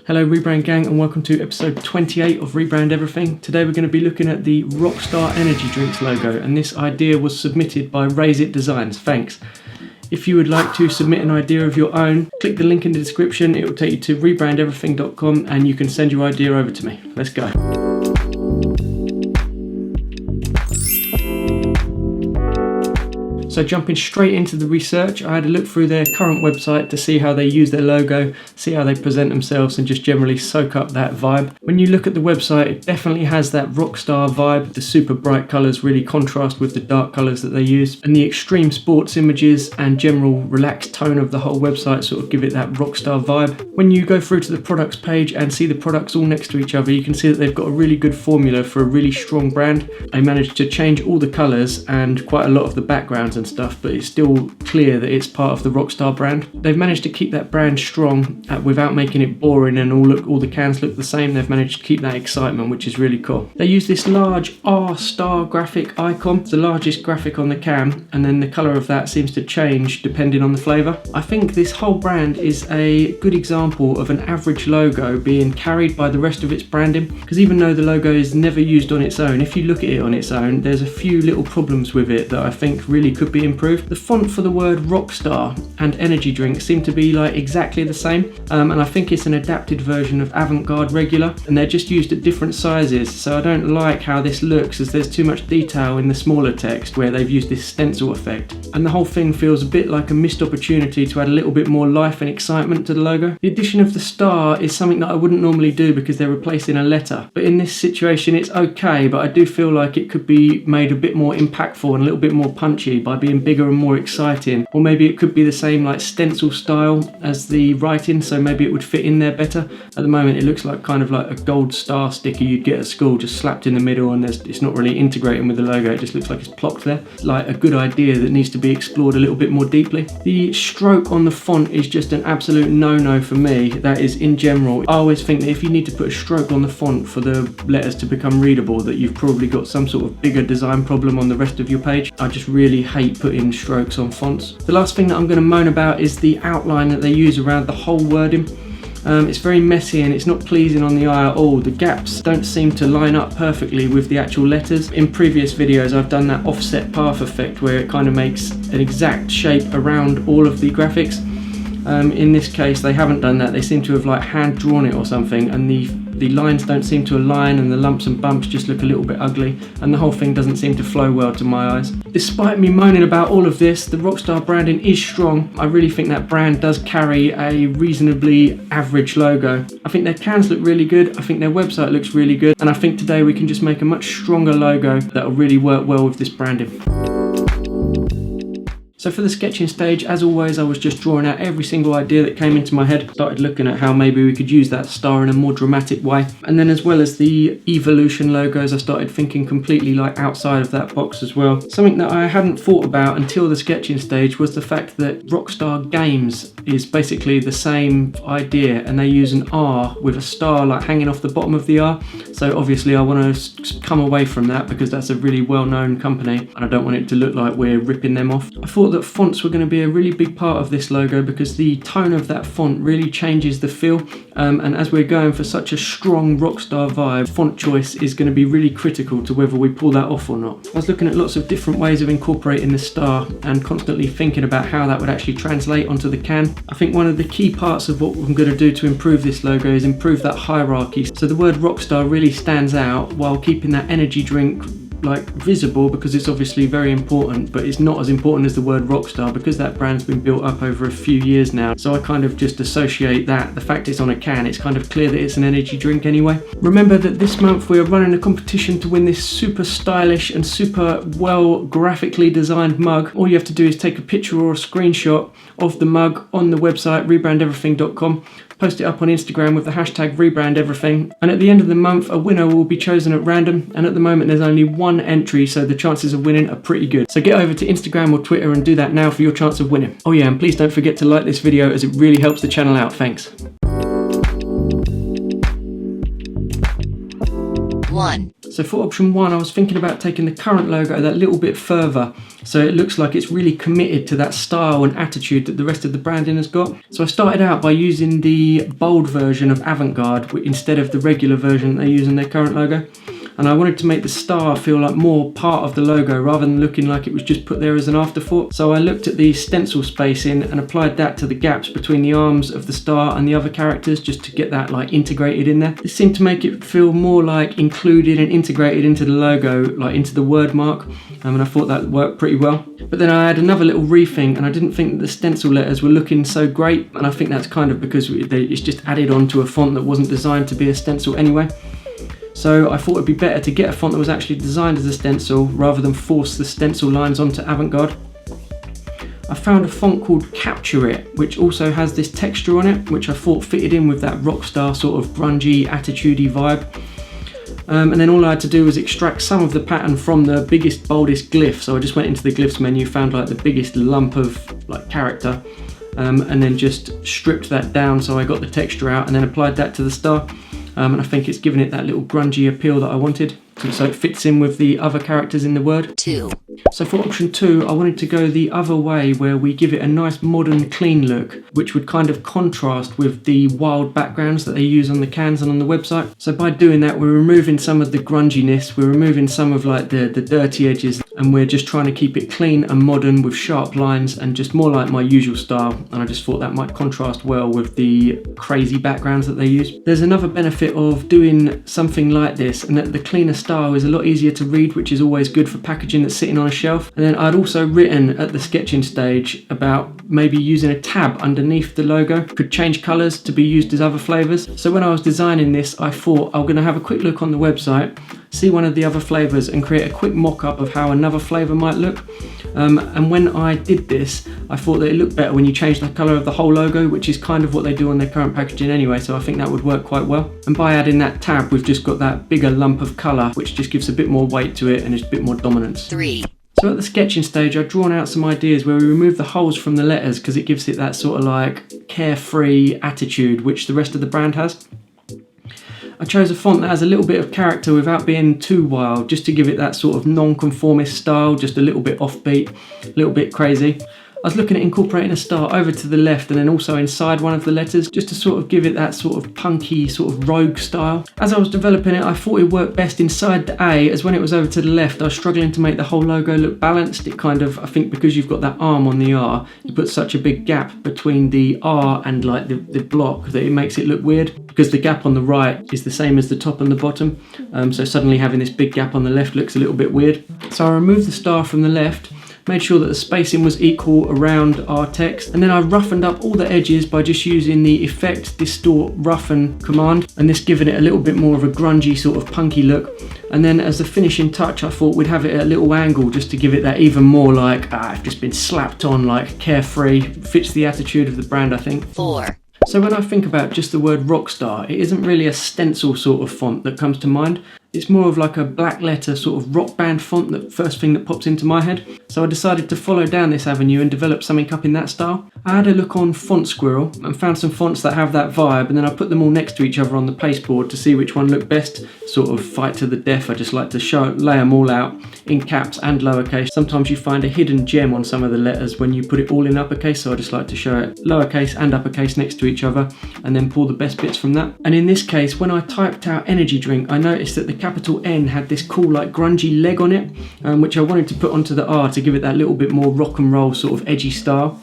Hello Rebrand Gang and welcome to episode 28 of Rebrand Everything. Today we're going to be looking at the Rockstar Energy Drinks logo, and this idea was submitted by Raise It Designs. Thanks. If you would like to submit an idea of your own, click the link in the description. It will take you to rebrandeverything.com and you can send your idea over to me. Let's go. So jumping straight into the research, I had a look through their current website to see how they use their logo, see how they present themselves, and just generally soak up that vibe. When you look at the website, it definitely has that Rockstar vibe. The super bright colours really contrast with the dark colours that they use, and the extreme sports images and general relaxed tone of the whole website sort of give it that Rockstar vibe. When you go through to the products page and see the products all next to each other, you can see that they've got a really good formula for a really strong brand. They managed to change all the colours and quite a lot of the backgrounds and stuff, but it's still clear that it's part of the Rockstar brand. They've managed to keep that brand strong without making it boring and all the cans look the same. They've managed to keep that excitement, which is really cool. They use this large R-star graphic icon. It's the largest graphic on the can, and then the colour of that seems to change depending on the flavour. I think this whole brand is a good example of an average logo being carried by the rest of its branding, because even though the logo is never used on its own, if you look at it on its own, there's a few little problems with it that I think really could be improved. The font for the word Rockstar and energy drink seem to be like exactly the same, and I think it's an adapted version of Avant-Garde Regular, and they're just used at different sizes, so I don't like how this looks, as there's too much detail in the smaller text where they've used this stencil effect, and the whole thing feels a bit like a missed opportunity to add a little bit more life and excitement to the logo. The addition of the star is something that I wouldn't normally do because they're replacing a letter, but in this situation it's okay, but I do feel like it could be made a bit more impactful and a little bit more punchy by being bigger and more exciting, or maybe it could be the same like stencil style as the writing, so maybe it would fit in there better. At the moment it looks like kind of like a gold star sticker you'd get at school, just slapped in the middle, and it's not really integrating with the logo. It just looks like it's plopped there. Like a good idea that needs to be explored a little bit more deeply. The stroke on the font is just an absolute no-no for me. That is in general. I always think that if you need to put a stroke on the font for the letters to become readable, that you've probably got some sort of bigger design problem on the rest of your page. I just really hate putting strokes on fonts. The last thing that I'm going to moan about is the outline that they use around the whole wording. It's very messy and it's not pleasing on the eye at all. The gaps don't seem to line up perfectly with the actual letters. In previous videos I've done that offset path effect where it kind of makes an exact shape around all of the graphics. In this case they haven't done that. They seem to have like hand drawn it or something, and the lines don't seem to align, and the lumps and bumps just look a little bit ugly, and the whole thing doesn't seem to flow well to my eyes. Despite me moaning about all of this, the Rockstar branding is strong. I really think that brand does carry a reasonably average logo. I think their cans look really good, I think their website looks really good, and I think today we can just make a much stronger logo that will really work well with this branding. So for the sketching stage, as always, I was just drawing out every single idea that came into my head. Started looking at how maybe we could use that star in a more dramatic way. And then as well as the Evolution logos, I started thinking completely like outside of that box as well. Something that I hadn't thought about until the sketching stage was the fact that Rockstar Games is basically the same idea, and they use an R with a star like hanging off the bottom of the R. So obviously I want to come away from that because that's a really well-known company and I don't want it to look like we're ripping them off. I thought that fonts were going to be a really big part of this logo because the tone of that font really changes the feel, and as we're going for such a strong Rockstar vibe, font choice is going to be really critical to whether we pull that off or not. I was looking at lots of different ways of incorporating the star and constantly thinking about how that would actually translate onto the can. I think one of the key parts of what I'm going to do to improve this logo is improve that hierarchy, so the word Rockstar really stands out while keeping that energy drink like visible, because it's obviously very important, but it's not as important as the word Rockstar because that brand's been built up over a few years now. So I kind of just associate that, the fact it's on a can, it's kind of clear that it's an energy drink anyway. Remember that this month we are running a competition to win this super stylish and super well graphically designed mug. All you have to do is take a picture or a screenshot of the mug on the website rebrandeverything.com, post it up on Instagram with the hashtag #RebrandEverything, and at the end of the month a winner will be chosen at random, and at the moment there's only one entry, so the chances of winning are pretty good. So get over to Instagram or Twitter and do that now for your chance of winning. Oh yeah, and please don't forget to like this video as it really helps the channel out. Thanks. 1. So for option 1, I was thinking about taking the current logo that little bit further, so it looks like it's really committed to that style and attitude that the rest of the branding has got. So I started out by using the bold version of Avant-Garde instead of the regular version they use in their current logo. And I wanted to make the star feel like more part of the logo rather than looking like it was just put there as an afterthought. So I looked at the stencil spacing and applied that to the gaps between the arms of the star and the other characters, just to get that like integrated in there. This seemed to make it feel more like included and integrated into the logo, like into the word mark, and I thought that worked pretty well. But then I had another little rethink, and I didn't think that the stencil letters were looking so great, and I think that's kind of because it's just added onto a font that wasn't designed to be a stencil anyway. So I thought it'd be better to get a font that was actually designed as a stencil rather than force the stencil lines onto Avant-Garde. I found a font called Capture It, which also has this texture on it, which I thought fitted in with that rockstar sort of grungy, attitudey vibe. And then all I had to do was extract some of the pattern from the biggest, boldest glyph. So I just went into the glyphs menu, found like the biggest lump of like character, and then just stripped that down so I got the texture out, and then applied that to the star. And I think it's given it that little grungy appeal that I wanted, so it fits in with the other characters in the word. 2. So for option 2, I wanted to go the other way, where we give it a nice modern clean look, which would kind of contrast with the wild backgrounds that they use on the cans and on the website. So by doing that, we're removing some of the grunginess, we're removing some of like the dirty edges, and we're just trying to keep it clean and modern with sharp lines and just more like my usual style. And I just thought that might contrast well with the crazy backgrounds that they use. There's another benefit of doing something like this, and that the cleaner style is a lot easier to read, which is always good for packaging that's sitting on a shelf. And then I'd also written at the sketching stage about maybe using a tab underneath the logo, could change colours to be used as other flavours. So when I was designing this, I thought I'm going to have a quick look on the website, see one of the other flavours and create a quick mock-up of how another flavour might look. And when I did this, I thought that it looked better when you change the colour of the whole logo, which is kind of what they do on their current packaging anyway, so I think that would work quite well. And by adding that tab, we've just got that bigger lump of colour, which just gives a bit more weight to it and it's a bit more dominance. 3. So at the sketching stage, I've drawn out some ideas where we remove the holes from the letters because it gives it that sort of like carefree attitude which the rest of the brand has. I chose a font that has a little bit of character without being too wild, just to give it that sort of non-conformist style, just a little bit offbeat, a little bit crazy. I was looking at incorporating a star over to the left and then also inside one of the letters, just to sort of give it that sort of punky, sort of rogue style. As I was developing it, I thought it worked best inside the A, as when it was over to the left, I was struggling to make the whole logo look balanced. It kind of, I think because you've got that arm on the R, you put such a big gap between the R and like the block that it makes it look weird, because the gap on the right is the same as the top and the bottom. So suddenly having this big gap on the left looks a little bit weird. So I removed the star from the left, made sure that the spacing was equal around our text, and then I roughened up all the edges by just using the Effect, Distort, Roughen command, and this giving it a little bit more of a grungy sort of punky look. And then as a finishing touch, I thought we'd have it at a little angle just to give it that even more like, I've just been slapped on, like carefree, fits the attitude of the brand, I think. 4. So when I think about just the word Rockstar, it isn't really a stencil sort of font that comes to mind. It's more of like a black letter sort of rock band font, the first thing that pops into my head. So I decided to follow down this avenue and develop something up in that style. I had a look on Font Squirrel and found some fonts that have that vibe, and then I put them all next to each other on the pasteboard to see which one looked best. Sort of fight to the death. I just like to lay them all out in caps and lowercase. Sometimes you find a hidden gem on some of the letters when you put it all in uppercase, so I just like to show it lowercase and uppercase next to each other and then pull the best bits from that. And in this case, when I typed out energy drink, I noticed that the capital N had this cool like grungy leg on it, which I wanted to put onto the R to give it that little bit more rock and roll sort of edgy style.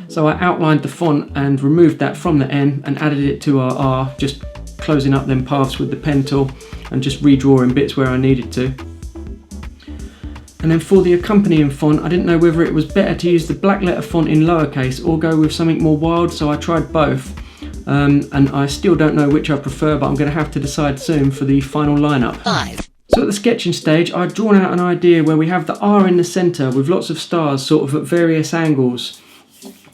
So I outlined the font and removed that from the N and added it to our R, just closing up them paths with the pen tool and just redrawing bits where I needed to. And then for the accompanying font, I didn't know whether it was better to use the black letter font in lowercase or go with something more wild, so I tried both. And I still don't know which I prefer, but I'm going to have to decide soon for the final lineup. 5. So at the sketching stage, I'd drawn out an idea where we have the R in the centre with lots of stars sort of at various angles,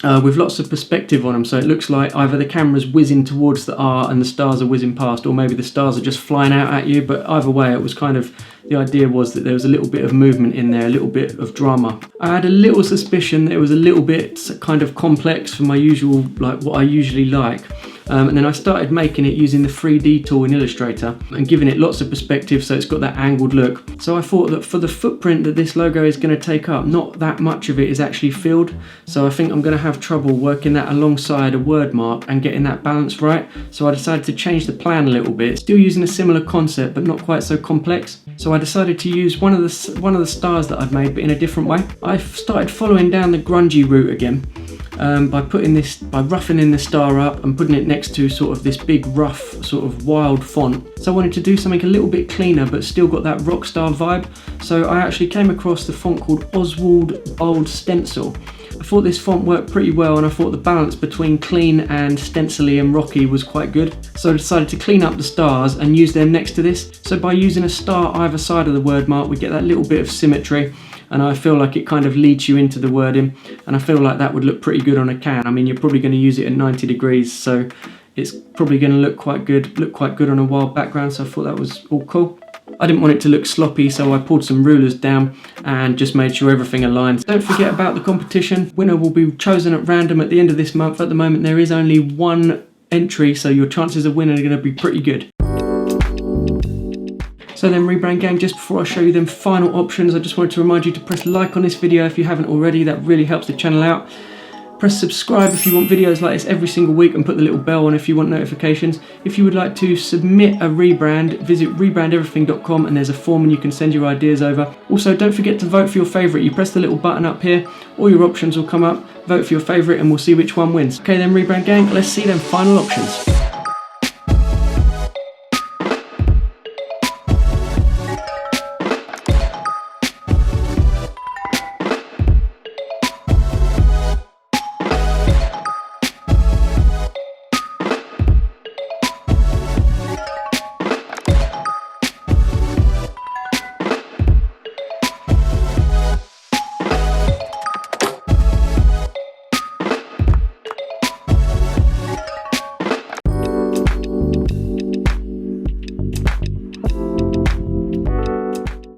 with lots of perspective on them, so it looks like either the camera's whizzing towards the R and the stars are whizzing past, or maybe the stars are just flying out at you, but either way it was kind of, the idea was that there was a little bit of movement in there, a little bit of drama. I had a little suspicion that it was a little bit kind of complex for my usual, like what I usually like, And then I started making it using the 3D tool in Illustrator and giving it lots of perspective so it's got that angled look. So I thought that for the footprint that this logo is going to take up, not that much of it is actually filled. So I think I'm going to have trouble working that alongside a word mark and getting that balance right. So I decided to change the plan a little bit, still using a similar concept but not quite so complex. So I decided to use one of the stars that I've made but in a different way. I started following down the grungy route again. By roughening the star up and putting it next to sort of this big rough sort of wild font. So I wanted to do something a little bit cleaner but still got that rockstar vibe. So I actually came across the font called Oswald Bold Stencil. I thought this font worked pretty well, and I thought the balance between clean and stencily and rocky was quite good. So I decided to clean up the stars and use them next to this. So by using a star either side of the word mark, we get that little bit of symmetry, and I feel like it kind of leads you into the wording, and I feel like that would look pretty good on a can. I mean, you're probably going to use it at 90 degrees, so it's probably going to look quite good on a wild background, so I thought that was all cool. I didn't want it to look sloppy, so I pulled some rulers down and just made sure everything aligned. Don't forget about the competition. Winner will be chosen at random at the end of this month. At the moment there is only one entry, so your chances of winning are going to be pretty good. So then, Rebrand Gang, just before I show you them final options, I just wanted to remind you to press like on this video if you haven't already. That really helps the channel out. Press subscribe if you want videos like this every single week, and put the little bell on if you want notifications. If you would like to submit a rebrand, visit rebrandeverything.com and there's a form and you can send your ideas over. Also, don't forget to vote for your favourite. You press the little button up here, all your options will come up. Vote for your favourite and we'll see which one wins. Okay then, Rebrand Gang, let's see them final options.